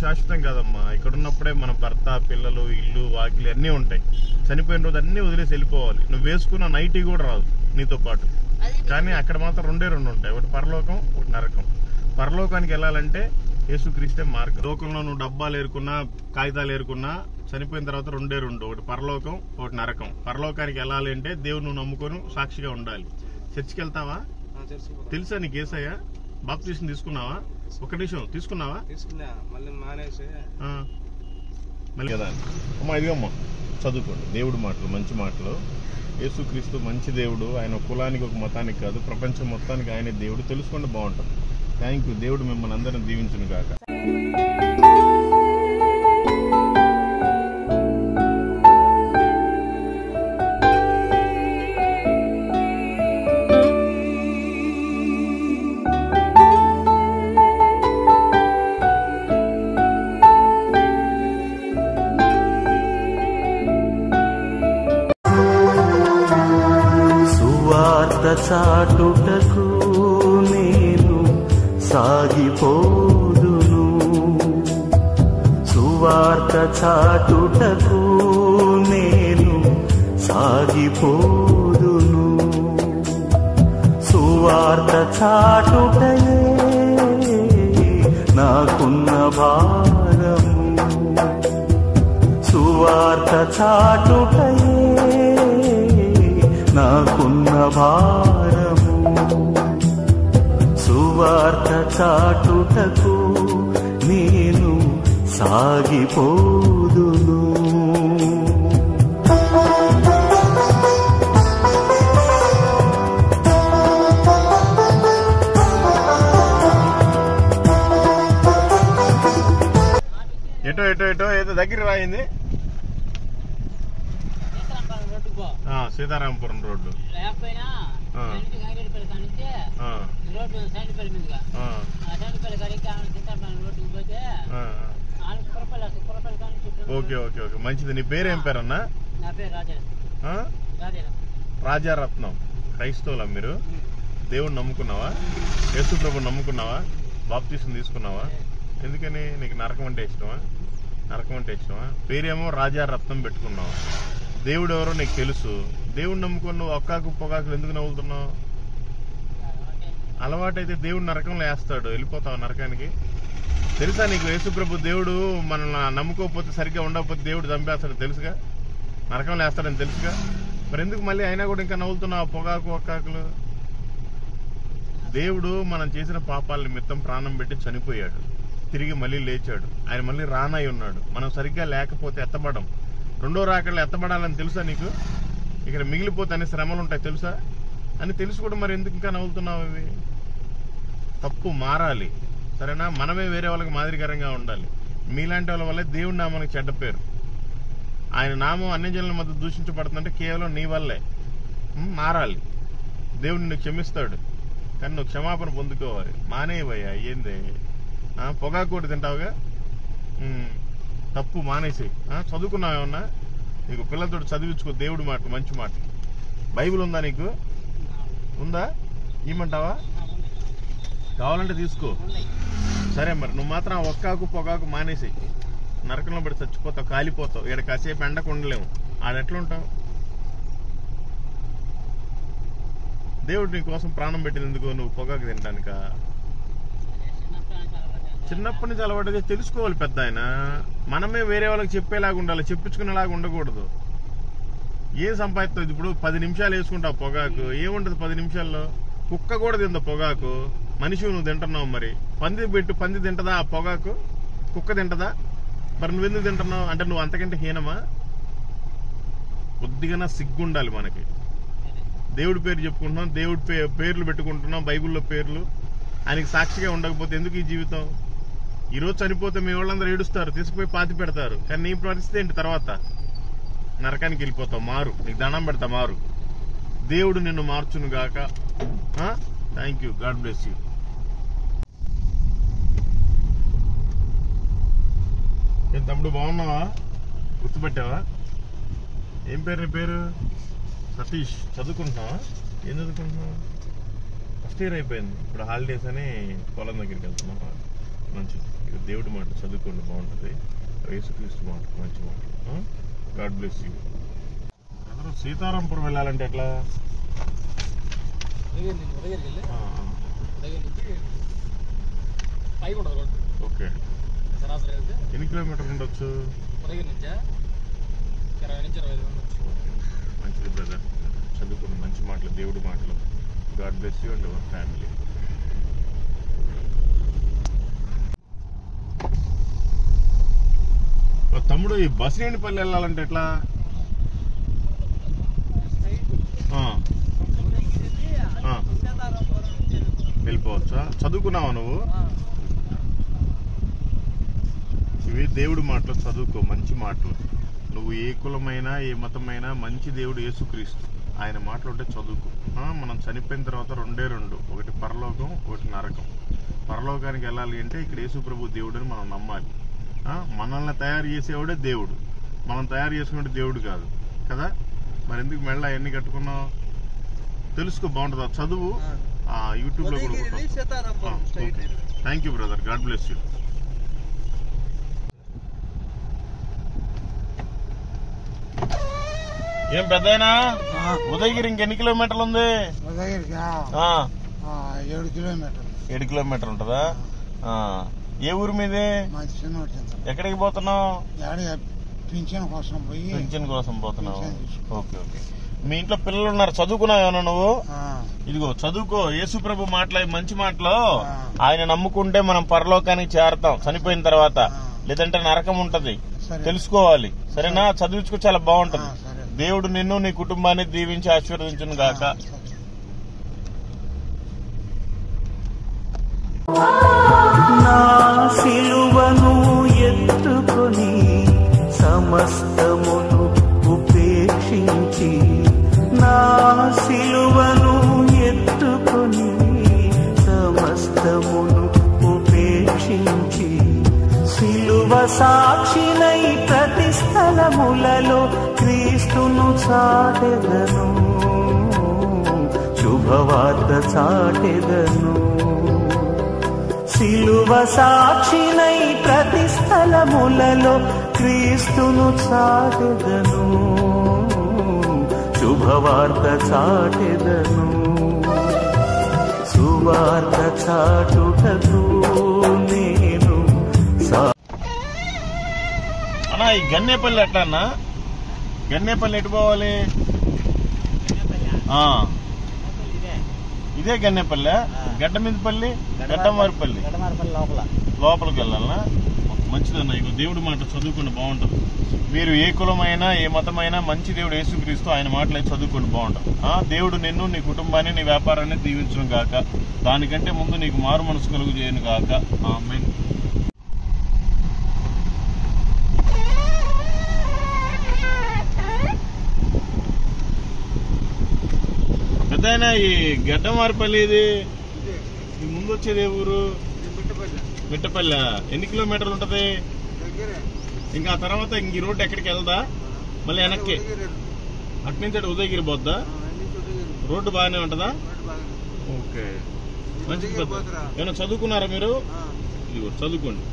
శాశ్వతం కాదమ్మా. ఇక్కడ ఉన్నప్పుడే మన భర్త, పిల్లలు, ఇల్లు, వాకిలి అన్నీ ఉంటాయి. చనిపోయిన రోజు అన్నీ వదిలేసి వెళ్ళిపోవాలి. నువ్వు వేసుకున్న నైటీ కూడా రాదు నీతో పాటు. కానీ అక్కడ మాత్రం రెండు ఉంటాయి, ఒకటి పరలోకం, ఒకటి నరకం. పరలోకానికి వెళ్ళాలంటే యేసుక్రీస్తే మార్గం. లోకంలో నువ్వు డబ్బాలు ఏరుకున్నా, కాగితాలు ఏరుకున్నా, చనిపోయిన తర్వాత రెండు, ఒకటి పరలోకం, ఒకటి నరకం. పరలోకానికి వెళ్ళాలి అంటే దేవుడు నువ్వు నమ్ముకొని సాక్షిగా ఉండాలి. చర్చికి వెళ్తావా? తెలుసా నీకు యేసయ్య? బాప్తిసం తీసుకున్నావా? ఒక నిమిషం, తీసుకున్నావా? మళ్ళీ కదా అమ్మా, ఇదిగమ్మా చదువుకోండి దేవుడి మాటలు, మంచి మాటలు. యేసుక్రీస్తు మంచి దేవుడు. ఆయన కులానికి, ఒక మతానికి కాదు, ప్రపంచం మొత్తానికి ఆయనే దేవుడు. తెలుసుకుంటే బాగుంటుంది. Thank you. దేవుడు మిమ్మల్ని అందరిని దీవించును గాక. సువార్త చాటుటకు నేను సాగిపోదును, సువార్త చాటుటకు నేను సాగిపోదును. సువార్త చాటుటయే నాకున్న భారము, సువార్త చాటుటయే నాకున్న భారము. సువార్త చాటుటకు నేను సాగిపోదును. ఎటో ఏదో దగ్గర రాయింది. Sitarampuram road. Okay okay okay, మంచిది. నీ పేరు ఏం పేరన్నా? రాజారత్నం. క్రైస్తవులా మీరు? దేవుడు నమ్ముకున్నావా? యేసు ప్రభు నమ్ముకున్నావా? బాప్తిసం తీసుకున్నావా? ఎందుకని? నీకు నరకం అంటే ఇష్టమా? నరకం అంటే ఇష్టమా? పేరేమో రాజారత్నం పెట్టుకున్నావు. దేవుడు ఎవరో నీకు తెలుసు. దేవుడు నమ్ముకుని నువ్వు ఒక్కాకు పొగాకులు ఎందుకు నవ్వుతున్నావు? అలవాటైతే దేవుడు నరకంలో వేస్తాడు. వెళ్ళిపోతావు నరకానికి. తెలుసా నీకు? యేసుప్రభు దేవుడు మనల్ని నమ్ముకోకపోతే, సరిగ్గా ఉండకపోతే దేవుడు చంపేస్తాడు తెలుసుగా. నరకంలో వేస్తాడని తెలుసుగా. మరి ఎందుకు మళ్ళీ అయినా కూడా ఇంకా నవ్వుతున్నావు పొగాకు ఒక్కాకులు? దేవుడు మనం చేసిన పాపాల నిమిత్తం ప్రాణం పెట్టి చనిపోయాడు, తిరిగి మళ్ళీ లేచాడు. ఆయన మళ్ళీ రానై ఉన్నాడు. మనం సరిగ్గా లేకపోతే ఎత్తబడం. రెండో రాకడలో ఎత్తబడాలని తెలుసా నీకు? ఇక్కడ మిగిలిపోతే అన్ని శ్రమలు ఉంటాయి తెలుసా అని తెలుసు కూడా మరి ఎందుకు ఇంకా నవ్వుతున్నావు? ఇవి తప్పు, మారాలి. సరేనా? మనమే వేరే వాళ్ళకి మాదిరికరంగా ఉండాలి. మీలాంటి వాళ్ళ వల్లే దేవుడి నామానికి చెడ్డ పేరు. ఆయన నామం అన్యజనుల మధ్య దూషించబడుతుందంటే కేవలం నీ వల్లే. మారాలి. దేవుడు నిన్ను క్షమిస్తాడు, కానీ నువ్వు క్షమాపణ పొందుకోవాలి. మానేవయ్యా, ఏందే పొగాకు తింటావుగా? తప్పు మానేసి. చదువుకున్నావు ఏమన్నా? నీకు పిల్లలతో చదివించుకో దేవుడి మాట, మంచి మాట. బైబిల్ ఉందా నీకు? ఉందా? ఇమ్మంటావా? కావాలంటే తీసుకో. సరే, మరి నువ్వు మాత్రం ఒక్కాకు పొగాకు మానేసి నరకంలో పడి చచ్చిపోతావు, కాలిపోతావు. ఇక్కడ కాసేపు ఎండకు ఉండలేము. ఆడెట్లుంటావు? దేవుడు నీ కోసం ప్రాణం పెట్టింది ఎందుకు? నువ్వు పొగాకు తినడానిక? చిన్నప్పటి నుంచి అలవాటు తెలుసుకోవాలి పెద్ద ఆయన. మనమే వేరే వాళ్ళకి చెప్పేలాగా ఉండాలి, చెప్పించుకునేలాగా ఉండకూడదు. ఏం సంపాదిస్తావు? ఇప్పుడు 10 నిమిషాలు వేసుకుంటావు పొగాకు, ఏముంటది 10 నిమిషాల్లో? కుక్క కూడా తిందా పొగాకు? మనిషి నువ్వు తింటున్నావు. మరి పంది పెట్టు, పంది తింటదా ఆ పొగాకు? కుక్క తింటదా? మరి నువ్వెందుకు తింటున్నావు? అంటే నువ్వు అంతకంటే హీనమా? కొద్దిగా సిగ్గుండాలి మనకి. దేవుడి పేరు చెప్పుకుంటున్నాం, దేవుడి పేర్లు పెట్టుకుంటున్నాం, బైబిల్లో పేర్లు. ఆయనకి సాక్షిగా ఉండకపోతే ఎందుకు ఈ జీవితం? ఈరోజు చనిపోతే మీ వాళ్ళందరూ ఏడుస్తారు, తీసుకుపోయి పాతి పెడతారు. కానీ నీ పరిస్థితి ఏంటి? తర్వాత నరకానికి వెళ్ళిపోతావు. మారు, నీకు దండం పెడతా, మారు. దేవుడు నిన్ను మార్చును గాక. Thank you. God bless you. ఏం తమ్ముడు, బాగున్నావా? గుర్తుపెట్టావా? ఏం పేరు నీ పేరు? సతీష్. చదువుకుంటున్నావా? ఏం చదువుకుంటున్నావు? ఫస్ట్ ఇయర్ అయిపోయింది. ఇప్పుడు హాలిడేస్ అని పొలం దగ్గరికి వెళ్తున్నావా? మంచిది. దేవుడి మాట చదువుకోండి, బాగుంటుంది. యేసుక్రీస్తు మాట మంచి మాట. God bless you. సీతారాంపురం వెళ్ళాలంటే ఎట్లా? ఓకే, ఎన్ని కిలోమీటర్లు ఉండొచ్చు? మంచిది బ్రదర్, చదువుకున్న మంచి మాటలు, దేవుడి మాటలు. God bless you and your family. తమ్ముడు, ఈ బసినేనిపల్లి వెళ్ళాలంటే ఎట్లా? వెళ్ళిపోవచ్చా? చదువుకున్నావా నువ్వు? ఇవి దేవుడి మాటలు, చదువుకో, మంచి మాటలు. నువ్వు ఏ కులమైనా ఏ మతమైనా మంచి దేవుడు యేసుక్రీస్తు, ఆయన మాటలు ఉంటే చదువుకో. మనం చనిపోయిన తర్వాత రెండే రెండు, ఒకటి పరలోకం, ఒకటి నరకం. పరలోకానికి వెళ్ళాలి అంటే ఇక్కడ యేసు ప్రభు దేవుడు అని మనం నమ్మాలి. మనల్ని తయారు చేసేవాడే దేవుడు, మనం తయారు చేసుకునే దేవుడు కాదు కదా. మరి ఎందుకు మెళ్ళ ఎన్ని కట్టుకున్నావు? తెలుసుకో, బాగుంటుందా? చదువు, యూట్యూబ్ లో కూడా. Thank you brother, God bless you. ఏం పెద్దయినా, ఉదయగిరి ఇంకెన్ని కిలోమీటర్లు ఉంది? 7 కిలోమీటర్లు ఉంటుందా? ఏ ఊరు మీది? ఎక్కడికి పోతున్నావు? పింఛన్ కోసం పోతున్నావు. Okay okay. మీ ఇంట్లో పిల్లలు ఉన్నారు, చదువుకున్నావు ఏమన్నా నువ్వు? ఇదిగో చదువుకో, యేసు ప్రభు మాటలు, మంచి మాటలు. ఆయన నమ్ముకుంటే మనం పరలోకానికి చేరతాం చనిపోయిన తర్వాత, లేదంటే నరకం ఉంటది, తెలుసుకోవాలి. సరేనా? చదివించుకో, చాలా బాగుంటది. దేవుడు నిన్ను నీ కుటుంబాన్ని దీవించి ఆశీర్వదించును గాక. నా సిలువను ఎత్తుకొని సమస్తమును ఉపేక్షించి, నా సిలువను ఎత్తుకొని సమస్తమును ఉపేక్షించి, సిలువ సాక్షినై ప్రతి స్థలములలో క్రీస్తును చాటెదను, శుభవార్త చాటెదను. సిలువ సాక్షినై ప్రతి స్థలములలో క్రీస్తును చాటెదను, శుభవార్త చాటెదను. సువార్త చాటుటకు నేను అన్నా, ఈ గన్నేపల్లి ఎట్లా అన్నా? గన్నేపల్లి ఎటు పోవాలి? ఇదే గన్నేపల్లి, గడ్డమీదపల్లి, గడ్డమారిపల్లి లోపలికి వెళ్ళాలనా? మంచిదన్నా. ఇక దేవుడి మాట చదువుకుంటే బాగుంటుంది. మీరు ఏ కులమైనా ఏ మతమైనా మంచి దేవుడు యేసుక్రీస్తు, ఆయన మాటలే చదువుకుంటే బాగుంటుంది. దేవుడు నిన్ను, నీ కుటుంబాన్ని, నీ వ్యాపారాన్ని దీవించును గాక. దానికంటే ముందు నీకు మారు మనసు కలుగు చేయను గాక. ఆమేన్. పెద్దయినా, ఈ గడ్డమారిపల్లి ఇది ముందు వచ్చేది ఏ ఊరు? మిట్టపల్లి. ఎన్ని కిలోమీటర్లు ఉంటది? ఇంకా ఆ తర్వాత ఇంక ఈ రోడ్డు ఎక్కడికి వెళ్దా? మళ్ళీ వెనక్కి అట్నుంచి అటు ఉదయగిరి పోద్దా? రోడ్డు బాగానే ఉంటదా? ఓకే, మంచిది. ఏమైనా చదువుకున్నారా మీరు? ఇది చదువుకోండి.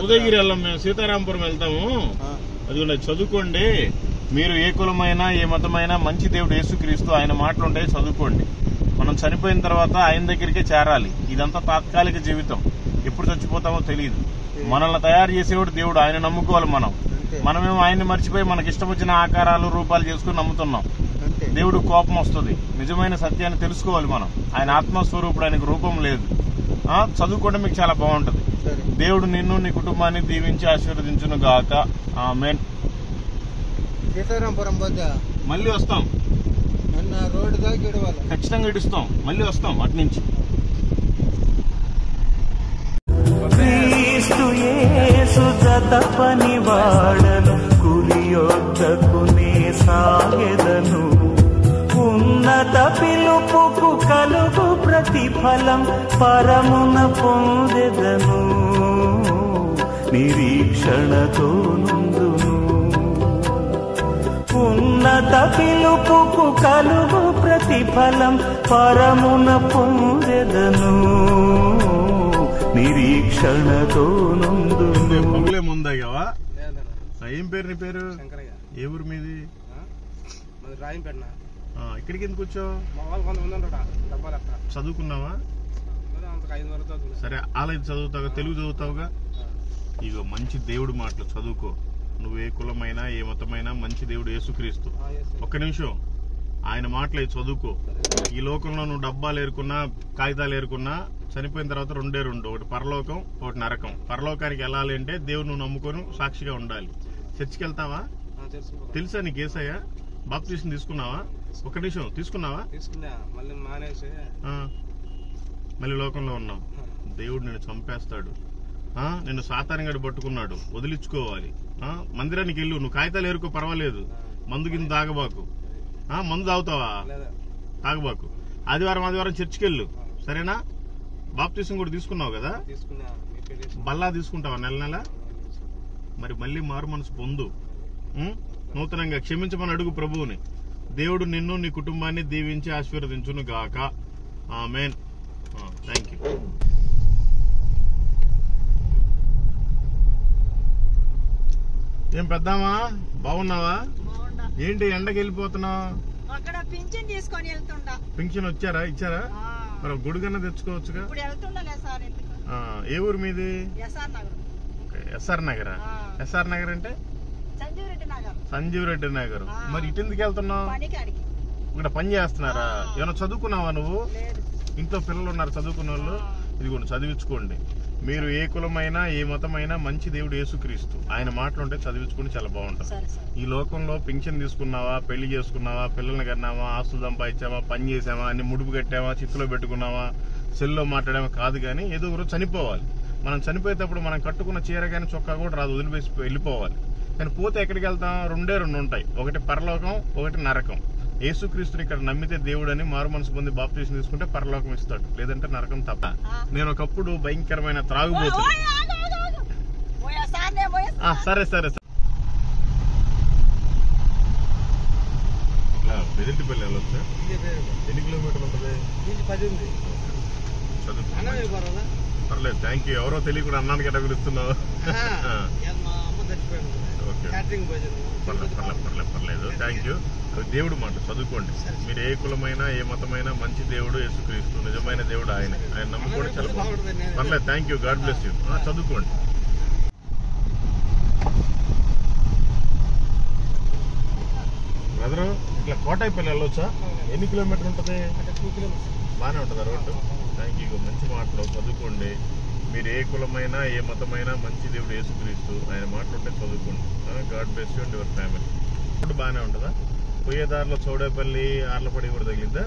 ఉదయగిరి వెళ్ళాం మేము, సీతారాంపురం వెళ్తాము. అది చదువుకోండి. మీరు ఏ కులమైనా ఏ మతమైనా మంచి దేవుడు యేసుక్రీస్తు, ఆయన మాటలు ఉంటాయి, చదువుకోండి. మనం చనిపోయిన తర్వాత ఆయన దగ్గరికే చేరాలి. ఇదంతా తాత్కాలిక జీవితం, ఎప్పుడు చచ్చిపోతామో తెలియదు. మనల్ని తయారు చేసేవాడు దేవుడు, ఆయన నమ్ముకోవాలి. మనమేమో ఆయన్ని మర్చిపోయి మనకి ఇష్టం వచ్చిన ఆకారాలు రూపాలు చేసుకుని నమ్ముతున్నాం. దేవుడు కోపం వస్తుంది. నిజమైన సత్యాన్ని తెలుసుకోవాలి మనం. ఆయన ఆత్మస్వరూపుడు, ఆయనకు రూపం లేదు. చదువుకోవడం మీకు చాలా బాగుంటది. దేవుడు నిన్ను, నీ కుటుంబాన్ని దీవించి ఆశీర్వదించును గాక. ఆమేన్. సీతారాంపురం పోతే మళ్ళీ వస్తాం, రోడ్డు దాకా ఇడవాలి, ఖచ్చితంగా ఇడుస్తాం. మళ్ళీ వస్తాం అట్నుంచి. క్రీస్తు యేసు జత పనివాడను, కురియొద్దకునే సాగెదను. ఉన్నత పిలుపుకు కలుగు ప్రతిఫలం పరమున పొందెదను, నిరీక్షణతో నుండును. ఉన్నత పిలుపుకు కలుగు ప్రతిఫలం పరమున పొందెదను, నిరీక్షణతో నుండును. పొగలే ముందాగావా? లేదన్నా. ఏం పేరు నీ పేరు? శంకరయ్య. ఏ ఊరు మీది? మాది రాయంపేట. ఇక్కడికి ఎందుకు వచ్చావు? మా వాళ్ళు కొంతమంది ఉంటాడా డబ్బాలు అక్కడ చదువుకున్నావా? అంత 5 వరకు చదువుకున్నా. సరే, ఆలయం చదువుతావుగా, తెలుగు చదువుతావుగా. ఇగో మంచి దేవుడు మాటలు చదువుకో. నువ్వు ఏ కులమైనా ఏ మతమైనా మంచి దేవుడు యేసుక్రీస్తు. ఒక్క నిమిషం, ఆయన మాటలే చదువుకో. ఈ లోకంలో నువ్వు డబ్బాలు ఏరుకున్నా కాగితాలు ఏరుకున్నా చనిపోయిన తర్వాత రెండే రెండు, ఒకటి పరలోకం, ఒకటి నరకం. పరలోకానికి వెళ్ళాలి అంటే దేవుడు నువ్వు నమ్ముకొని సాక్షిగా ఉండాలి. చర్చికి వెళ్తావా? తెలుసా నీకు యేసయ్య? బాప్తిసం తీసుకున్నావా? ఒక్క నిమిషం, తీసుకున్నావా? తీసుకున్నా, మళ్ళీ మానేసి మళ్ళీ లోకంలో ఉన్నావు. దేవుడు నిన్ను చంపేస్తాడు. నిన్ను సాతానుగాడు పట్టుకున్నాడు, వదిలించుకోవాలి. మందిరానికి వెళ్ళు, నువ్వు కాగితాలు ఏరుకో, పర్వాలేదు. మందు కింద తాగబాకు. మందు తాగుతావా? తాగబాకు. ఆదివారం చర్చికి వెళ్ళు, సరేనా? బాప్తిసం కూడా తీసుకున్నావు కదా? బల్లా తీసుకుంటావా నెల నెల? మరి మళ్ళీ మారు మనసు పొందు. నూతనంగా క్షమించమని అడుగు ప్రభువుని. దేవుడు నిన్ను నీ కుటుంబాన్ని దీవించి ఆశీర్వదించును గాక. ఆమేన్. Thank you. ఏం పెద్దామా, బాగున్నావా? ఏంటి ఎండకి వెళ్ళిపోతున్నావు? అక్కడ పింఛన్ తీసుకొని వెళ్తుండా. పింఛన్ వచ్చారా? ఇచ్చారా? మరి గుడికన్నా తెచ్చుకోవచ్చుగా. ఇప్పుడు వెళ్తుండలే సార్. ఎందుకు? ఏ ఊరు మీది? ఎస్ఆర్ నగర్. ఎస్ఆర్ నగరా? ఎస్ఆర్ నగర్ అంటే సంజీవరెడ్డి నగర్. సంజీవరెడ్డి నగర్. మరి ఇటు ఎందుకు వెళ్తున్నావు? పనికాడికి. ఇక్కడ పని చేస్తున్నారా? ఏమైనా చదువుకున్నావా నువ్వు? లేదు. ఇంట్లో పిల్లలు ఉన్నారు చదువుకున్న వాళ్ళు. ఇదిగోండి, చదివించుకోండి. మీరు ఏ కులమైనా ఏ మతమైనా మంచి దేవుడు యేసుక్రీస్తు. ఆయన మాటలు ఉంటే చదివించుకుంటే చాలా బాగుంటుంది. ఈ లోకంలో పింఛన్ తీసుకున్నావా, పెళ్లి చేసుకున్నావా, పిల్లల్ని కన్నావా, ఆస్తులు సంపాదించావా, పని చేసావా, అన్ని ముడుపు కట్టావా, చిత్తులో పెట్టుకున్నావా, సెల్లో మాట్లాడామా కాదు. కానీ ఏదో ఒకరు చనిపోవాలి. మనం చనిపోయేటప్పుడు మనం కట్టుకున్న చీర కానీ చొక్కా కూడా రాదు, వదిలిపేసి వెళ్ళిపోవాలి. కానీ పోతే ఎక్కడికి వెళ్తాం? రెండే రెండు ఉంటాయి, ఒకటి పరలోకం, ఒకటి నరకం. యేసుక్రీస్తుని ఇక్కడ నమ్మితే దేవుడని మారు మనసు పొంది బాప్తిసం తీసుకుంటే పరలోకం ఇస్తాడు, లేదంటే నరకం తప్ప. నేను ఒకప్పుడు భయంకరమైన త్రాగుబోతు. సరే సరే సరే, ఇట్లా బెదిరిపల్లి వెళ్ళొచ్చా? ఎన్ని కిలోమీటర్లు ఉంటుంది? 10 ఉంది. చదువు పర్లేదు. Thank you. ఎవరో తెలియకుండా అన్నానికి ఎట్లా పిలుస్తున్నావు? మా అమ్మ చచ్చిపోయింది. పర్లేదు. Thank you. దేవుడు మాట చదువుకోండి. మీరు ఏ కులమైనా ఏ మతమైనా మంచి దేవుడు యేసుక్రీస్తు, నిజమైన దేవుడు ఆయన. ఆయన నమ్ముకోండి, చాలా బాగుంటుంది. పర్లేదు. Thank you. God bless you. చదువుకోండి. బ్రదరు, ఇట్లా కోటాయిపల్లి వెళ్ళొచ్చా? ఎన్ని కిలోమీటర్ ఉంటుంది? 2 కిలోమీటర్స్. బాగానే ఉంటుందా రోడ్డు? Thank you. మంచి మాటలు చదువుకోండి. మీరు ఏ కులమైనా ఏ మతమైనా మంచి దేవుడు యేసుక్రీస్తు, ఆయన మాటలుంటే చదువుకోండి. God bless you and your family. Road బాగానే ఉంటుందా? పోయేదారిలో చౌడేపల్లి, ఆర్లపడి కూడా తగిలిద్దా?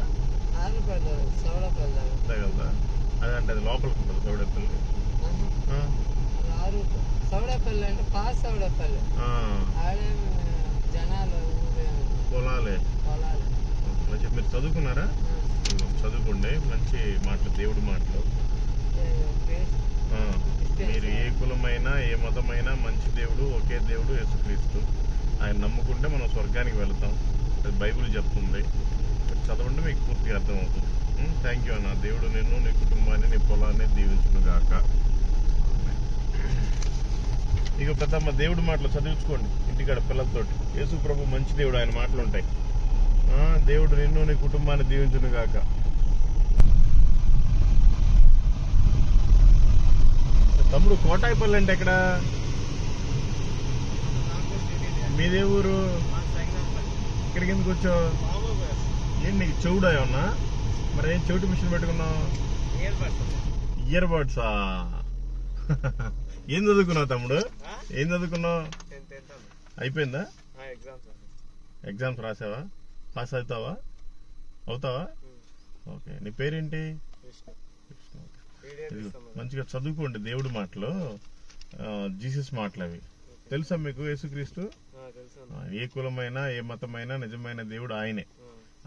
తగలదా? అదంటే అది లోపలికి ఉంటుంది చౌడేపల్లి. సౌడపల్లి అంటే పాస్ సౌడపల్లి జనాలు పొలాలే. మంచి. మీరు చదువుకున్నారా? చదువుకోండి. మంచి మాటలు, దేవుడి మాటలు. మీరు ఏ కులమైనా ఏ మతమైనా మంచి దేవుడు, ఒకే దేవుడు యేసుక్రీస్తు. ఆయన నమ్ముకుంటే మనం స్వర్గానికి వెళతాం, అది బైబిల్ చెప్తుంది. చదవండి, మీకు పూర్తిగా అర్థమవుతుంది. థ్యాంక్ యూ అన్న. దేవుడు నిన్ను, నీ కుటుంబాన్ని, నీ పొలాన్ని దీవించును గాక. ఇక పెద్దమ్మ, దేవుడి మాటలు చదివించుకోండి ఇంటికాడ పిల్లలతోటి. యేసు ప్రభు మంచి దేవుడు, ఆయన మాటలు ఉంటాయి. దేవుడు నిన్ను, నీ కుటుంబాన్ని దీవించును గాక. తమ్ముడు, కోటాయిపల్లి అంటే ఎక్కడ? మీదే ఊరు? ఇక్కడికి ఎందుకు వచ్చావు? ఏంటి నీకు చెవుడా ఏమన్నా? మరి ఏం చెవిటి మిషన్ పెట్టుకున్నావు? ఇయర్ బడ్సా? ఏం చదువుకున్నావు తమ్ముడు? ఏం చదువుకున్నావు? అయిపోయిందా? ఎగ్జామ్స్ రాసావా? పాస్ అవుతావా? ఓకే. నీ పేరేంటి? మంచిగా చదువుకోండి. దేవుడి మాటలు, జీసస్ మాటలు అవి. తెలుసా మీకు యేసుక్రీస్తు? ఏ కులమైనా ఏ మతమైనా నిజమైన దేవుడు ఆయనే.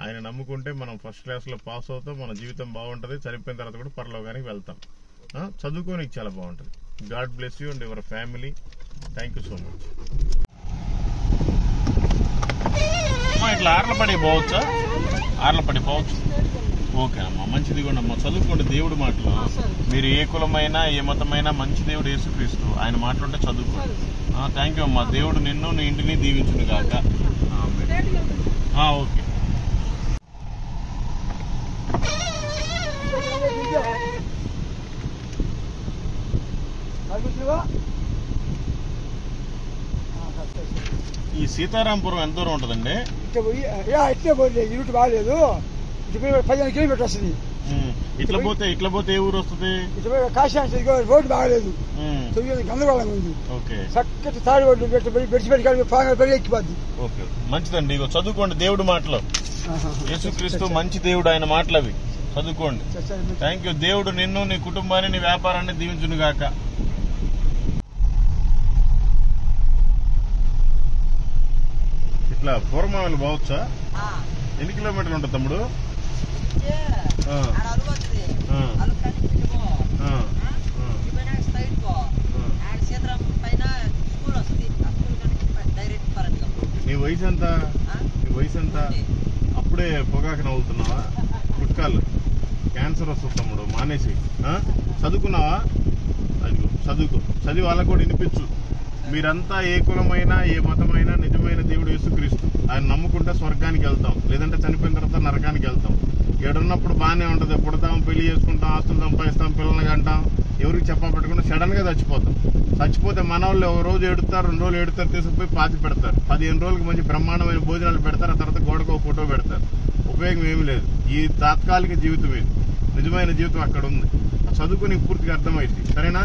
ఆయన నమ్ముకుంటే మనం ఫస్ట్ క్లాస్ లో పాస్ అవుతాం, మన జీవితం బాగుంటది. చనిపోయిన తర్వాత కూడా పరలోకానికి వెళ్తాం. చదువుకోనికి చాలా బాగుంటది. God bless you and your family. Thank you so much. ఇట్లా ఆర్లపడి పోవచ్చా? ఆర్లపడి పోవచ్చు. ఓకే అమ్మా, మంచిది కూడా అమ్మా. చదువుకోండి దేవుడి మాటలు. మీరు ఏ కులమైనా ఏ మతమైనా మంచి దేవుడు యేసుక్రీస్తు, ఆయన మాటలుంటే చదువుకోండి. థ్యాంక్ యూ అమ్మా. దేవుడు నిన్ను నీ ఇంటిని దీవించును గాక. ఓకే. ఈ సీతారాంపురం ఎంత దూరం ఉంటుందండి? ఇట్లే పోతే ఈ రూట్ బాగాలేదు, 15 కిలోమీటర్ వస్తుంది. ఇట్లా పోతే ఏ ఊరు వస్తుంది? కాశీ రోడ్డు బాగాలేదు, గందరగోళంగా ఉంది. ఓకే, చక్కటి తాడి రోడ్డు పెట్టి ఎక్కిపోద్ది. ఓకే, మంచిదండి. ఇగో చదువుకోండి దేవుడి మాటలు. యేసుక్రీస్తు మంచి దేవుడు, ఆయన మాటలు అవి చదువుకోండి. Thank you. దేవుడు నిన్ను, నీ కుటుంబాన్ని, నీ వ్యాపారాన్ని దీవించును గాక. ఇట్లా పూర్వమావలు పోవచ్చా? ఎన్ని కిలోమీటర్లు ఉంటుంది తమ్ముడు? నీ వయసు ఎంత? అప్పుడే పొగాకు నవ్వుతున్నావా? గుట్కాలు, క్యాన్సర్ వస్తుంది తమ్ముడు, మానేసి. చదువుకున్నావా? అదిగో చదివి వాళ్ళకు కూడా వినిపించు. మీరంతా ఏ కులమైనా ఏ మతమైనా నిజమైన దేవుడు యేసుక్రీస్తు, ఆయన నమ్ముకుంటే స్వర్గానికి వెళ్తాం, లేదంటే చనిపోయిన తర్వాత నరకానికి వెళ్తాం. ఏడున్నప్పుడు బాగానే ఉంటది, పుడతాం, పెళ్లి చేసుకుంటాం, ఆస్తులు సంపాదిస్తాం, పిల్లల్ని కంటాం, ఎవరికి చెప్పబెట్టకుండా సడన్ గా చచ్చిపోతే మన వాళ్ళు ఒక రోజు ఏడుతారు, 2 రోజులు ఏడుతారు, తీసుకుపోయి పాతి పెడతారు. 15 రోజులకి మంచి బ్రహ్మాండమైన భోజనాలు పెడతారు, ఆ తర్వాత గోడకు ఒక ఫోటో పెడతారు. ఉపయోగం ఏమి లేదు. ఈ తాత్కాలిక జీవితం ఇది, నిజమైన జీవితం అక్కడ ఉంది. చదువుకుని పూర్తిగా అర్థమైంది. సరేనా?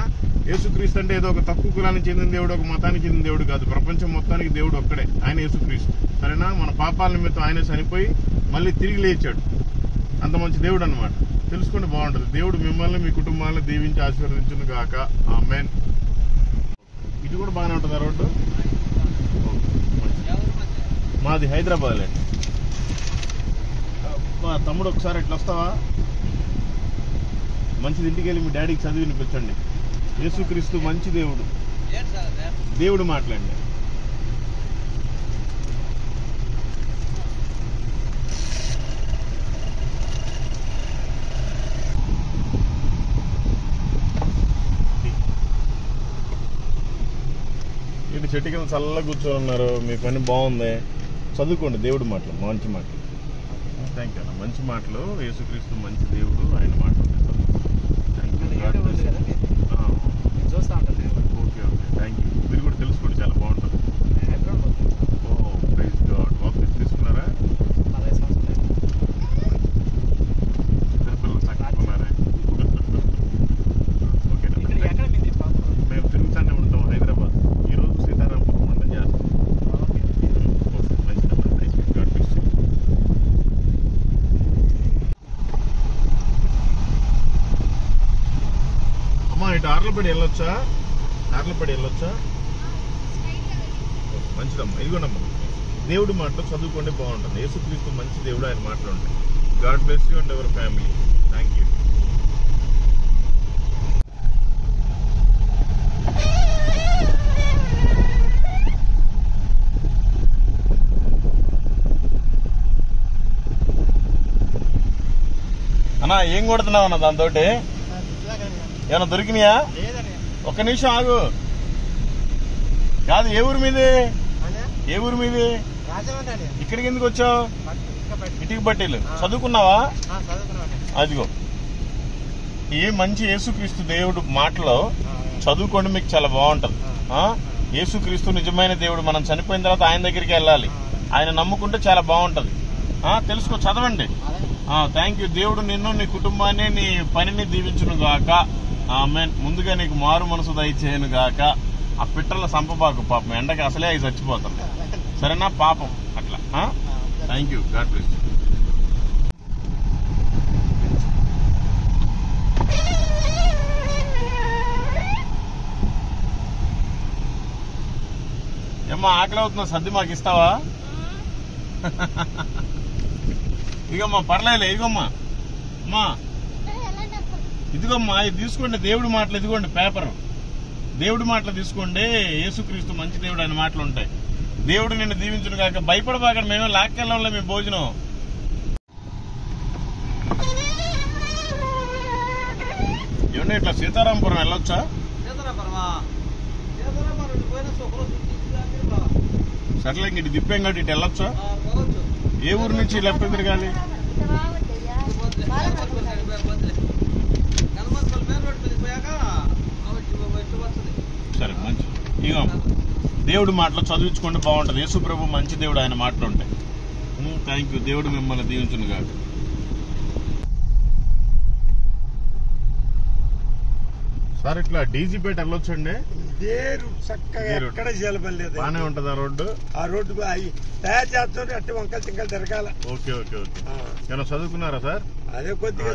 యేసుక్రీస్తు అంటే ఏదో ఒక తక్కువ కులానికి చెందిన దేవుడు, ఒక మతానికి చెందిన దేవుడు కాదు. ప్రపంచం మొత్తానికి దేవుడు ఒక్కడే, ఆయన యేసుక్రీస్తు. సరేనా? మన పాపాల నిమిత్తం ఆయన చనిపోయి మళ్ళీ తిరిగి లేచాడు. అంత మంచి దేవుడు అన్నమాట. తెలుసుకుంటే బాగుంటుంది. దేవుడు మిమ్మల్ని, మీ కుటుంబాలను దీవించి ఆశీర్వదించును గాక. ఆమేన్. ఇది కూడా బాగానే ఉంటుంది రోడ్డు. మాది హైదరాబాద్ అండి. మా తమ్ముడు ఒకసారి ఇట్లా వస్తావా? మంచిది, ఇంటికి వెళ్ళి మీ డాడీకి చదివి వినిపించండి. యేసుక్రీస్తు మంచి దేవుడు, దేవుడు మాట్లాడండి. ఇటు చెట్టు కింద చల్లగా కూర్చొని ఉన్నారు, మీ పని బాగుంది. చదువుకోండి దేవుడి మాటలు, మంచి మాటలు. థ్యాంక్ యూ అన్న. మంచి మాటలు. యేసుక్రీస్తు మంచి దేవుడు, ఆయన మాటలు. చూస్తా ఉంటాను. Okay, thank you. మీరు కూడా తెలుసుకోండి, చాలా బాగుంటుంది. Praise God. వాపస్ తీసుకున్నారా? 15 సంవత్సరాలు. ఇద్దరు పిల్లలు చక్కకున్నారా? ఓకే, ఎక్కడ మీది? మేము తిరుగుతానే ఉంటాం హైదరాబాద్. ఈరోజు సీతారాంపురం వంట చేస్తాం. అమ్మా, ఇటు ఆర్లపడి వెళ్ళొచ్చా? మంచిదమ్మా. ఇదిగోనమ్మా, దేవుడి మాటలు చదువుకోండి, బాగుంటుంది. యేసుక్రీస్తు మంచి దేవుడు, ఆయన మాటలు ఉంటాయి. God bless you and ever family. Thank you. అన్నా, ఏం కొడుతున్నావు అన్న దాంతో? ఏమన్నా దొరికినాయా? ఒక్క నిమిషం ఆగు. కాదు, ఏ ఊరు మీది? ఇక్కడికి ఎందుకు వచ్చావు? ఇటుక బట్టీలు. చదువుకున్నావా? అదిగో, ఈ మంచి యేసుక్రీస్తు దేవుడు మాటలో చదువుకోండి, మీకు చాలా బాగుంటది. యేసుక్రీస్తు నిజమైన దేవుడు, మనం చనిపోయిన తర్వాత ఆయన దగ్గరికి వెళ్ళాలి. ఆయన నమ్ముకుంటే చాలా బాగుంటది. తెలుసుకో, చదవండి. Thank you. దేవుడు నిన్ను, నీ కుటుంబాన్ని, నీ పనిని దీవించును గాక. ఆమేన్. ముందుగా నీకు మారు మనసు దయచేయను గాక. ఆ పిట్టల సంపబాకు, పాపం ఎండకి అసలే అవి చచ్చిపోతాం. సరేనా? పాపం అట్లా. Thank you. God bless you. ఏమ్మా, ఆకలి అవుతున్నా, సర్ది మాకు ఇస్తావా? ఇదిగమ్మా, పర్లేదులే. ఇదిగోమ్మా, అమ్మా, ఇదిగోమ్మా, ఇది తీసుకోండి. దేవుడి మాటలు, ఇదిగోండి పేపర్. దేవుడి మాటలు తీసుకోండి. యేసుక్రీస్తు మంచి దేవుడు, ఆయన మాటలు ఉంటాయి. దేవుడు నిన్ను దీవించును కాక. భయపడబాకండి, మేమే లాక్కెళ్ళంలే మీ భోజనం. తమ్ముడు ఇట్లా సీతారాంపురం వెళ్ళొచ్చా? సర్లే ఇంక ఇటు తిప్పాం కాబట్టి ఇటు వెళ్ళొచ్చా? ఏ ఊరు నుంచి లెఫ్ట్ తిరగాలి? సరే మంచి ఇగో దేవుడి మాటలు చదివించుకుంటే బాగుంటది. యేసు ప్రభు మంచి దేవుడు, ఆయన మాటలు ఉంటాయి. Thank you. దేవుడు మిమ్మల్ని దీవించును కాక. సార్ ఇట్లా డీజీపేట వెళ్ళొచ్చండి? చక్కగా ఎక్కడ చేయలేదు, బానే ఉంటది ఆ రోడ్డు. ఆ రోడ్డు తయారు చేస్తుంటే అట్టి వంకలు చింకలు తిరగాల. Okay okay okay. ఏమైనా చదువుకున్నారా సార్? అదే కొద్దిగా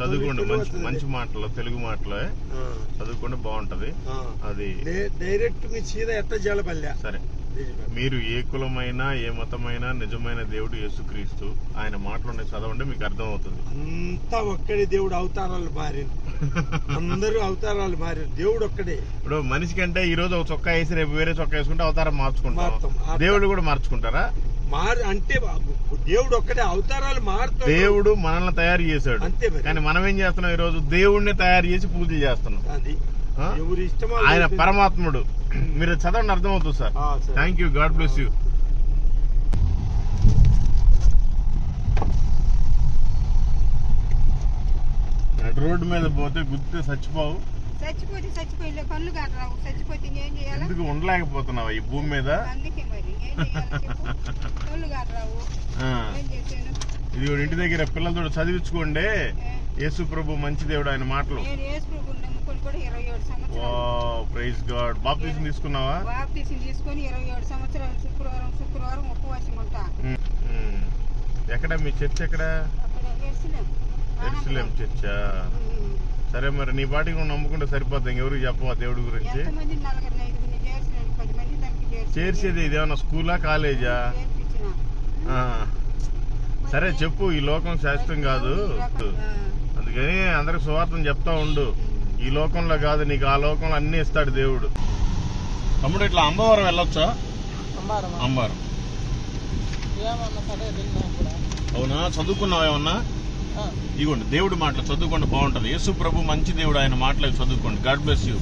చదువుకోండి. మంచి మాటలు, తెలుగు మాటలే చదువుకోండి, బాగుంటది. అది డైరెక్ట్ మీ సీదా ఎట్ట చేయబల్లే. సరే, మీరు ఏ కులమైనా ఏ మతమైనా నిజమైన దేవుడు యేసుక్రీస్తు, ఆయన మాటలు చదవండి, మీకు అర్థం అవుతుంది. అంతా ఒక్కడే దేవుడు, అవతారాలు మారి అందరూ అవతారాలు మారి దేవుడు ఒక్కడే. ఇప్పుడు మనిషి కంటే ఈ రోజు ఒక చొక్కా వేసి రేపు వేరే చొక్కా వేసుకుంటే అవతారం మార్చుకుంటాం. దేవుడు కూడా మార్చుకుంటారా? అంటే దేవుడు ఒక్కడే, అవతారాలు మారుతాడు. దేవుడు మనల్ని తయారు చేశాడు, అంతే. కానీ మనం ఏం చేస్తున్నాం? ఈ రోజు దేవుడిని తయారు చేసి పూజలు చేస్తున్నాం. అది ఎవరి ఇష్టమో. ఆయన పరమాత్ముడు. మీరు చదవండి, అర్థమవుతుంది sir. Thank you. God bless you. Road మీద పోతే గుర్తు చచ్చిపోవు. చచ్చిపోయి కళ్ళు కాటరావు. చచ్చిపోతే ఏం చేయాలి? ఎందుకు ఉండలేకపోతున్నావా ఈ భూమి మీద? అందుకే మరి కళ్ళు కాటరావు. ఇది ఇంటి దగ్గర పిల్లలతో చదివించుకోండి. యేసు ప్రభు మంచి దేవుడు, ఆయన మాటలు. కూడా 27 సంవత్సరాలు. Praise God. బాప్టిజం తీసుకున్నావా? బాప్టిజం తీసుకొని 27 సంవత్సరాలు శుక్రవారం ఉపవాసం ఉంటా. ఎక్కడ మీ చర్చ్? ఎక్కడ? ఎరుసలేం చర్చా? సరే, మరి నీ పాటికి నువ్వు నమ్ముకుంటే సరిపోద్ది, ఇంకెవరికి చెప్పవా దేవుడి గురించి? చేర్చేది ఇదేమన్నా స్కూలా కాలేజా? సరే చెప్పు. ఈ లోకం శాశ్వతం కాదు, అందుకని అందరికి సువార్తను చెప్తా ఉండు. ఈ లోకంలో కాదు, నీకు ఆ లోకంలో అన్ని ఇస్తాడు దేవుడు. తమ్ముడు ఇట్లా అంబవరం వెళ్ళొచ్చా? అంబారం. అవునా? చదువుకున్నావా ఏమన్నా? ఇవ్వండి, దేవుడి మాటలు చదువుకోండి, బాగుంటది. యేసు ప్రభు మంచి దేవుడు, ఆయన మాటలు చదువుకోండి. God bless you.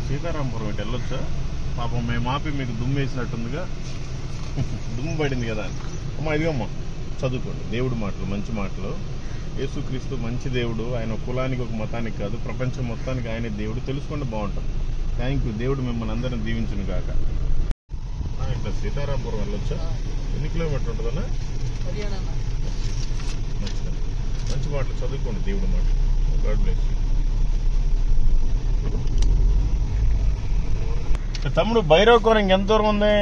సీతారాంపురం ఇటు వెళ్ళొచ్చా? పాపం మేము ఆపి మీకు దుమ్ము వేసినట్టుందిగా. దుమ్ము పడింది కదా. అమ్మా ఇదిగమ్మా, చదువుకోండి దేవుడి మాటలు, మంచి మాటలు. యేసుక్రీస్తు మంచి దేవుడు, ఆయన కులానికి ఒక మతానికి కాదు, ప్రపంచం మొత్తానికి ఆయనే దేవుడు. తెలుసుకోండి, బాగుంటుంది. Thank you. దేవుడు మిమ్మల్ని అందరిని దీవించును కాక. ఇట్లా సీతారాంపురం వెళ్ళొచ్చా? ఎన్ని కిలోమీటర్లు ఉంటుందన్నా? మంచి మాటలు చదువుకోండి, దేవుడి మాటలు. God bless you. తమ్ముడు భైరవకోన ఇంకెంత దూరం ఉంది?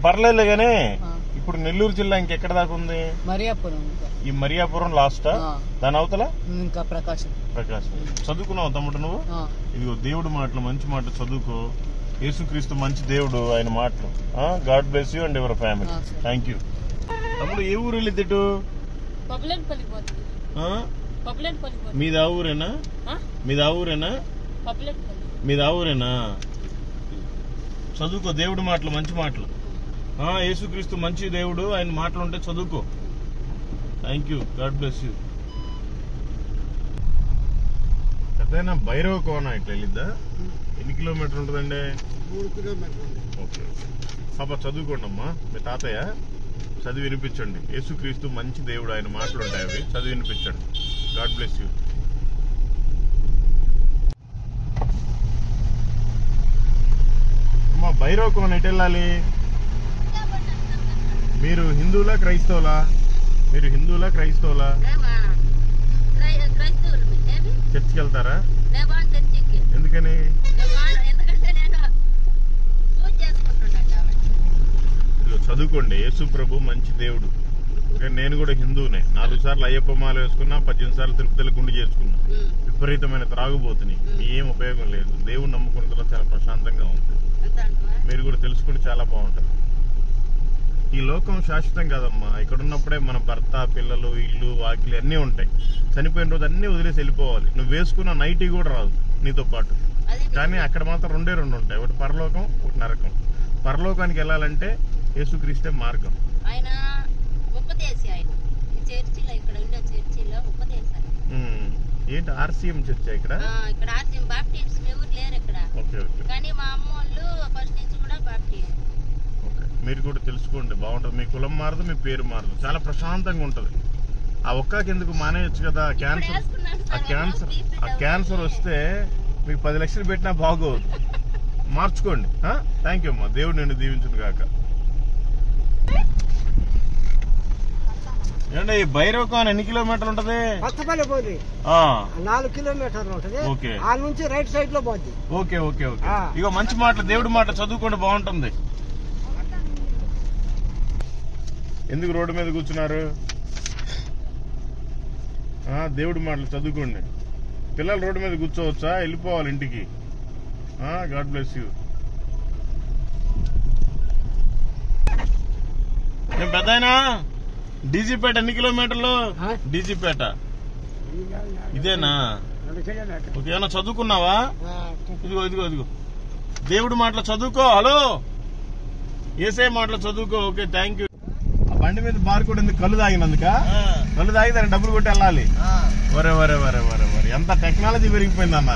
పర్లేదు కానీ ఇప్పుడు నెల్లూరు జిల్లా ఇంకెక్కడ దాకా ఉంది? మరియాపురం. ఈ మరియాపురం లాస్ట్, దాని అవతల ఇంకా ప్రకాశం. చదువుకున్నావు తమ్ముడు నువ్వు? ఇదిగో దేవుడి మాటలు, మంచి మాటలు చదువుకో. యేసుక్రీస్తు మంచి దేవుడు, ఆయన మాటలు. God bless you and your family. Thank you. తమ్ముడు ఏ ఊరు వెళ్ళిద్దిటు? మీది ఆ ఊరేనా? మీది ఆ ఊరేనా? చదువుకో దేవుడి మాటలు, మంచి మాటలు. యేసుక్రీస్తు మంచి దేవుడు, ఆయన మాటలు ఉంటే చదువుకో. Thank you. God bless you. పెద్దయినా భైరవ కోన ఇట్లా వెళ్ళిద్దా? ఎన్ని కిలోమీటర్ ఉంటుందండి? 3 కిలోమీటర్లు. Okay okay. పాప చదువుకోండి అమ్మా. మీ తాతయ్య చదివి వినిపించండి. యేసుక్రీస్తు మంచి దేవుడు, ఆయన మాటలు ఉంటాయి, అవి చదివి వినిపించండి. God bless you. అమ్మా భైరవ కోన ఎటు వెళ్ళాలి? మీరు హిందువులా క్రైస్తవులా? చర్చికి వెళ్తారా? ఎందుకని? చదువుకోండి. యేసు ప్రభు మంచి దేవుడు. నేను కూడా హిందువునే. 4 సార్లు అయ్యప్ప మాల వేసుకున్నా, 18 సార్లు తిరుపతిలో గుండు చేసుకున్నా. విపరీతమైన త్రాగుబోతుని, ఏం ఉపయోగం లేదు. దేవుడు నమ్ముకున్న తర్వాత చాలా ప్రశాంతంగా ఉంటుంది. మీరు కూడా తెలుసుకుంటే చాలా బాగుంటుంది. ఈ లోకం శాశ్వతం కాదమ్మా. ఇక్కడ ఉన్నప్పుడే మన భర్త, పిల్లలు, ఇల్లు, వాకిలి అన్నీ ఉంటాయి. చనిపోయిన రోజు అన్నీ వదిలేసి వెళ్ళిపోవాలి. నువ్వు వేసుకున్న నైటీ కూడా రాదు నీతో పాటు. కానీ అక్కడ మాత్రం రెండు ఉంటాయి, ఒకటి పరలోకం ఒకటి నరకం. పరలోకానికి వెళ్ళాలంటే యేసుక్రీస్తే మార్గం. ఆయన ఉపదేశి, ఆయన ఈ చర్చిలో ఇక్కడ ఉండే చర్చిలో ఉపదేశాలు. ఏంటి ఆర్సీఎం చర్చ ఇక్కడ? ఇక్కడ ఆర్సీఎం బాప్టిస్ట్ ఎవరు లేరు ఇక్కడ. Okay okay. కానీ మా అమ్మ వాళ్ళు ఫస్ట్ నుంచి కూడా బాప్టిస్ట్. ఓకే, మీరు కూడా తెలుసుకోండి, బాగుంటుంది. మీ కులం మారదు, మీ పేరు మారదు, చాలా ప్రశాంతంగా ఉంటుంది. ఆ ఒక్కకి ఎందుకు మానేయచ్చు కదా? క్యాన్సర్ వస్తే మీకు 10 లక్షలు పెట్టినా బాగోదు. మార్చుకోండి. థ్యాంక్ యూ అమ్మా, దేవుడు నిన్ను దీవించును గాక. ఏమండి భైరవకం ఎన్ని కిలోమీటర్లు ఉంటది? కొత్తపల్లి పోయి 4 కిలోమీటర్లు ఉంటది. ఓకే, ఆ నుంచి రైట్ సైడ్ లో పోద్ది. Okay okay okay. ఇగో మంచి మాటలు, దేవుడి మాట చదువుకోండి, బాగుంటుంది. ఎందుకు రోడ్డు మీద కూర్చున్నారు? దేవుడి మాటలు చదువుకోండి. పిల్లలు రోడ్డు మీద కూర్చోవచ్చా? వెళ్ళిపోవాలి ఇంటికి. God bless you. ఏం పెద్దాయనా, డీజీపేట ఎన్ని కిలోమీటర్లు? డీజీపేట ఇదేనా? ఓకే, ఏమన్నా చదువుకున్నావా? ఇదిగో ఇదిగో ఇదిగో దేవుడి మాటలు చదువుకో. హలో, ఏసే మాటలు చదువుకో. Okay, thank you. బండి మీద బార్ కూడా ఎందుకు? కళ్ళు తాగినందుక? కళ్ళు తాగి దాన్ని డబ్బులు కొట్టి వెళ్ళాలి. వరే వరే వరే వరే వరే, ఎంత టెక్నాలజీ పెరిగిపోయిందన్న.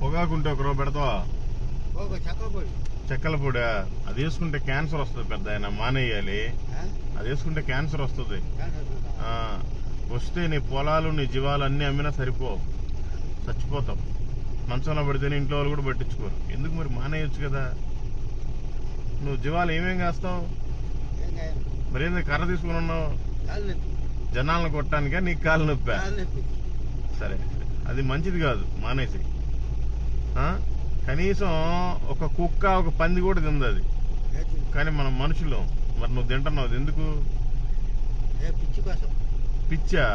పొగాకుంటే ఒక రూపాయి పెడతావా? చెక్కల పొడి అది వేసుకుంటే క్యాన్సర్ వస్తుంది పెద్ద ఆయన, మానేయాలి. అది వేసుకుంటే క్యాన్సర్ వస్తుంది. వస్తే నీ పొలాలు నీ జీవాలు అన్ని అమ్మినా సరిపో, చచ్చిపోతాం. మంచంలో పడితేనే ఇంట్లో వాళ్ళు కూడా పట్టించుకోరు. ఎందుకు మరి? మానేయచ్చు కదా. నువ్వు జీవాలు ఏమేం కాస్తావు? మరేంది కర్ర తీసుకుని ఉన్నావు? జనాలను కొట్టడానికా? నీకు కాలు నొప్పా? సరే, అది మంచిది కాదు, మానేసి. కనీసం ఒక కుక్క ఒక పంది కూడా తింది అది, కానీ మనం మనుషులు. మరి నువ్వు తింటున్నావు ఎందుకు? పిచ్చా?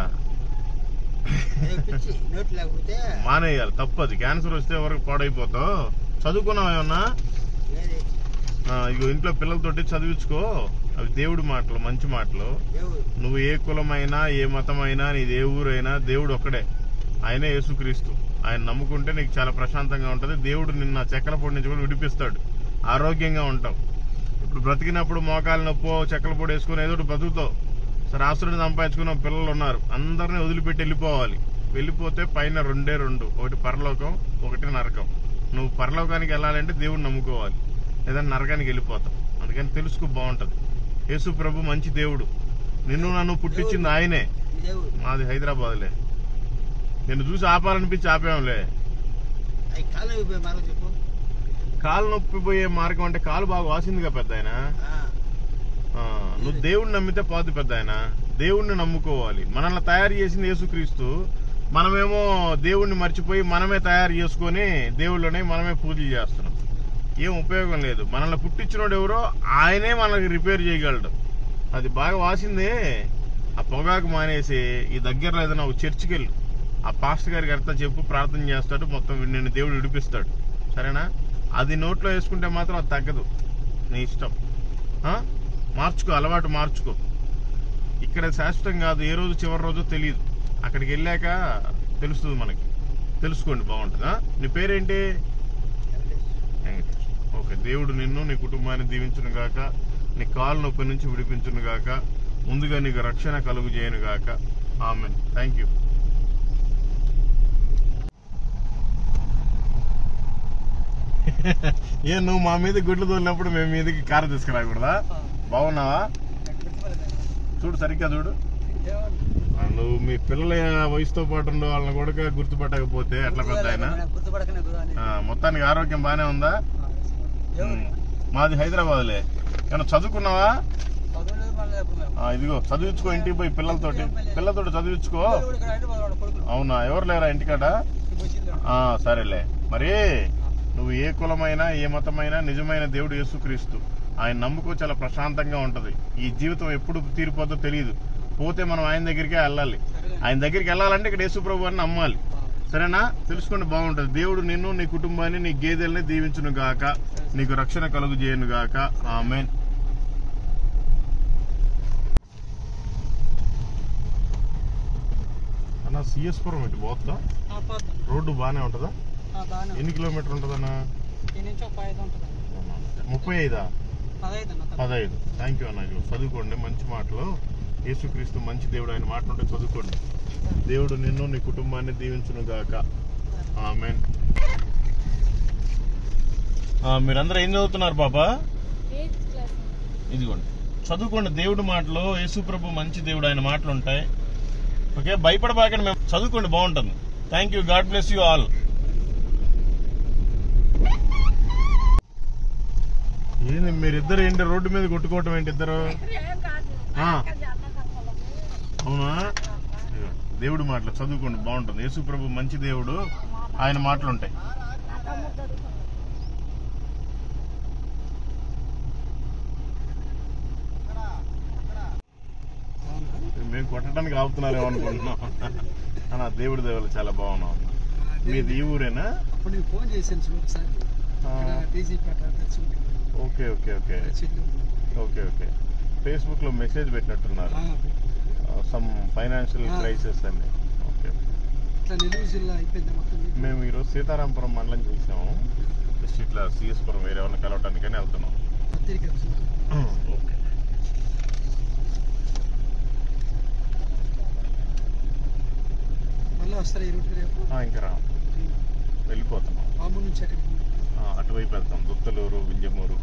మానేయాలి, తప్పది. క్యాన్సర్ వస్తే వరకు పాడైపోతావు. చదువుకున్నావు ఏమన్నా? ఇగో ఇంట్లో పిల్లలతోటి చదివించుకో. అవి దేవుడి మాటలు, మంచి మాటలు. నువ్వు ఏ కులమైనా ఏ మతమైనా నీది ఏ ఊరైనా దేవుడు ఒక్కడే, ఆయనే యేసుక్రీస్తు. ఆయన నమ్ముకుంటే నీకు చాలా ప్రశాంతంగా ఉంటుంది. దేవుడు నిన్న చెక్కల పొడి నుంచి కూడా విడిపిస్తాడు, ఆరోగ్యంగా ఉంటావు. ఇప్పుడు బ్రతికినప్పుడు మోకాలు నొప్పో చెక్కల పొడి వేసుకుని ఏదో బ్రతుకుతావు. సరే, ఆస్తుడిని సంపాదించుకున్న పిల్లలు ఉన్నారు, అందరినీ వదిలిపెట్టి వెళ్ళిపోవాలి. వెళ్ళిపోతే పైన రెండే రెండు, ఒకటి పరలోకం ఒకటి నరకం. నువ్వు పరలోకానికి వెళ్ళాలంటే దేవుడిని నమ్ముకోవాలి, లేదంటే నరకానికి వెళ్ళిపోతావు. అందుకని తెలుసుకో, బాగుంటది. యేసు ప్రభు మంచి దేవుడు. నిన్ను నన్ను పుట్టించింది ఆయనే. మాది హైదరాబాద్లే. నిన్ను చూసి ఆపాలనిపించి ఆపేంలే. కాలు నొప్పి పోయే మార్గం అంటే కాలు బాగా వాసిందిగా పెద్ద ఆయన. నువ్వు దేవుడిని నమ్మితే పోదు పెద్ద ఆయన. దేవుణ్ణి నమ్ముకోవాలి. మనల్ని తయారు చేసింది యేసుక్రీస్తు. మనమేమో దేవుణ్ణి మర్చిపోయి మనమే తయారు చేసుకుని దేవుళ్ళని మనమే పూజలు చేస్తున్నాం. ఏం ఉపయోగం లేదు. మనల్ని పుట్టించినోడు ఎవరో ఆయనే మనకి రిపేర్ చేయగలడు. అది బాగా వాసిందే, ఆ పొగాకు మానేసి ఈ దగ్గరలో ఏదైనా ఒక చర్చికి వెళ్ళు. ఆ పాస్టర్ గారికి అంతా చెప్పు, ప్రార్థన చేస్తాడు, మొత్తం నిన్ను దేవుడు విడిపిస్తాడు. సరేనా? అది నోట్లో వేసుకుంటే మాత్రం అది తగ్గదు, నీ ఇష్టం. మార్చుకో, అలవాటు మార్చుకో. ఇక్కడ శాశ్వతం కాదు, ఏ రోజు చివరి రోజు తెలియదు. అక్కడికి వెళ్ళాక తెలుస్తుంది మనకి. తెలుసుకోండి, బాగుంటుందా? నీ పేరేంటి? ఓకే, దేవుడు నిన్ను నీ కుటుంబాన్ని దీవించును గాక, నీ కాలు నొప్పి నుంచి విడిపించును గాక, ముందుగా నీకు రక్షణ కలుగు చేయను గాక. ఆమేన్. Thank you. నువ్వు మా మీద గుడ్లు తోలినప్పుడు మేము మీదకి కారు తీసుకురాకూడదా? బాగున్నావా? చూడు, సరిగ్గా చూడు. నువ్వు మీ పిల్లల వయసుతో పాటు ఉండే వాళ్ళని కూడా గుర్తుపట్టకపోతే ఎట్లా పెద్ద ఆయన? మొత్తానికి ఆరోగ్యం బానే ఉందా? మాది హైదరాబాద్లే. ఏమన్నా చదువుకున్నావా? ఇదిగో చదివించుకో, ఇంటికి పోయి పిల్లలతోటి చదివించుకో. అవునా? ఎవరు లేరా ఇంటికాడ? సరేలే. మరి నువ్వు ఏ కులమైనా ఏ మతమైనా నిజమైన దేవుడు యేసుక్రీస్తు, ఆయన నమ్ముకో, చాలా ప్రశాంతంగా ఉంటది. ఈ జీవితం ఎప్పుడు తీరిపోద్దో తెలియదు. పోతే మనం ఆయన దగ్గరికే వెళ్ళాలి. ఆయన దగ్గరికి వెళ్ళాలంటే ఇక్కడ యేసు ప్రభు అని నమ్మాలి. సరేనా? తెలుసుకోండి, బాగుంటది. దేవుడు నిన్ను, నీ కుటుంబాన్ని, నీ గేదెల్ని దీవించును గాక, నీకు రక్షణ కలుగు చేయను గాక. ఆమేన్. అన్న సిఎస్పురం ఇటు పోతుందా? రోడ్డు బాగానే ఉంటుందా? బాగానే ఎన్ని కిలోమీటర్ ఉంటుందన్నా? ఈ నుంచి ఒక 5 ఉంటుంది 35 15 అన్న 15. థ్యాంక్ యూ అన్న. ఇదిగో చదువుకోండి మంచి మాటలు. యేసుక్రీస్తు మంచి దేవుడు, ఆయన మాట ఉంటే చదువుకోండి. దేవుడు నిన్ను నీ కుటుంబాన్ని దీవించును గాక. ఆమేన్. మీరందరూ ఏం చదువుతున్నారు పాపా? ఇదిగోండి చదువుకోండి దేవుడి మాటలు. యేసు ప్రభు మంచి దేవుడు, ఆయన మాటలు ఉంటాయి. ఓకే, భయపడబాకండి, మేము చదువుకోండి, బాగుంటుంది. Thank you. God bless you all. ఏంది మీరిద్దరు ఏంటి రోడ్డు మీద కొట్టుకోవటం ఏంటి ఇద్దరు? అవునా? దేవుడి మాటలు చదువుకోండి, బాగుంటుంది. యేసు ప్రభు మంచి దేవుడు, ఆయన మాటలు ఉంటాయి. మేము కొట్టడానికి ఆపుతున్నారేమో అనుకుంటున్నాం. అన్న దేవుడి దేవుళ్ళు చాలా బాగున్నాం. మీది ఈ ఊరేనా? అప్పుడు నేను ఫోన్ చేశాను చూడు ఒకసారి TC okay okay okay okay okay. Facebook లో మెసేజ్ పెట్టినట్టున్నారు, సమ్ ఫైనాన్షియల్ క్రైసిస్ అని. ఓకే, ఇట్లా నెల్లూరు జిల్లా అయిపోయింది మొత్తం. మేము ఈరోజు సీతారాంపురం మండలం చూసాము. జస్ట్ ఇట్లా సిఎస్పురం వేరే వాళ్ళని కలవటానికని వెళ్తున్నాం. ఓకే, మళ్ళీ వస్తారా ఈ రూట్ రేపు? ఇంకా రా, వెళ్ళిపోతున్నాం. బాంబు నుంచి ఎక్కడికి? అటువైపు వెళ్తాం, దుత్తలూరు, వింజమూరు,